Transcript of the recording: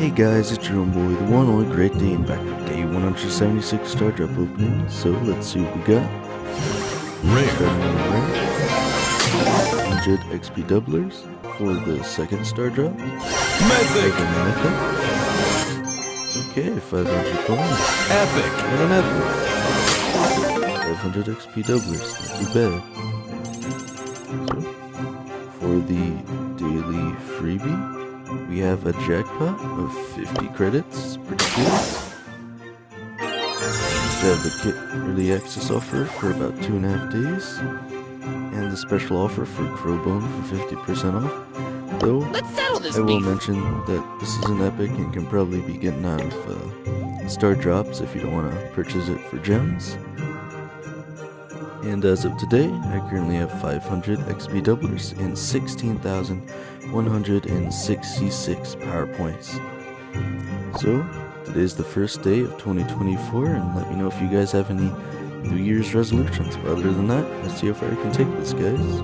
Hey guys, it's your own boy, the one only Great Dane, back with day 176 Star Drop opening. So let's see what we got. Starting with rare. 100 XP doublers for the second Star Drop. Mythic! Okay, 500 coins. Epic! And an epic. 500 XP doublers, not too bad. So, for the daily freebie, we have a jackpot of 50 credits, pretty cool. We have the kit early access offer for about 2.5 days, and the special offer for Crowbone for 50% off. Though, Let's settle this I will beef. mention that this is an epic and can probably be getting out of star drops if you don't want to purchase it for gems. And as of today, I currently have 500 XP doublers and 16,166 power points. So, today's the first day of 2024, and let me know if you guys have any New Year's resolutions. But other than that, let's see how far I can take this, guys.